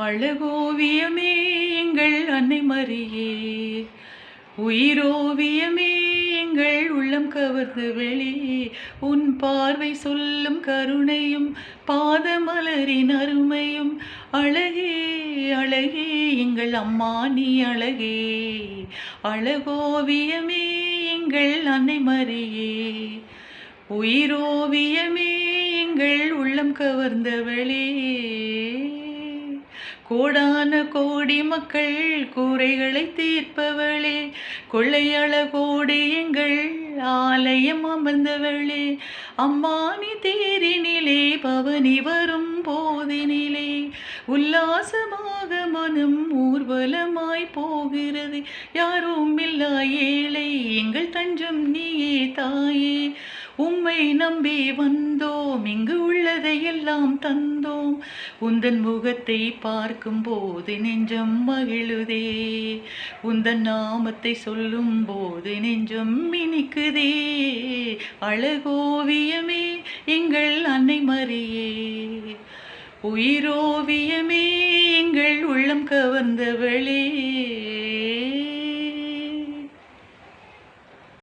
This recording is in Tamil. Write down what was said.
அழகோவியமே எங்கள் அன்னை மரியே, உயிரோவியமே எங்கள் உள்ளம் கவர்ந்து வெளி, உன் பார்வை சொல்லும் கருணையும் பாதமலரின் அருமையும், அழகே அழகே எங்கள் அம்மா நீ அழகே, அழகோவியமே எங்கள் அன்னை மரியே, உயிரோவியமே எங்கள் உள்ளம் கவர்ந்தவளே. கோடான கோடி மக்கள் கூரைகளை தீர்ப்பவளே, கொள்ளையழகோடு எங்கள் ஆலயம் அமர்ந்தவளே, அம்மானி தேரினிலே பவனி வரும் போதினிலே உல்லாசமாக மனம் ஊர்வலமாய் போகிறது. யாரும் இல்லா ஏழை எங்கள் தஞ்சம் நீயே தாயே, உம்மை நம்பி வந்தோம், இங்கு உள்ளதையெல்லாம் தந்தோம், உந்தன் முகத்தை பார்க்கும் போது நெஞ்சம் மகிழுதே, உந்தன் நாமத்தை சொல்லும் போது நெஞ்சம் மினிக்குதே. அழகோவியமே எங்கள் அன்னை மரியே, உயிரோவியமே எங்கள் உள்ளம் கவர்ந்தவளே.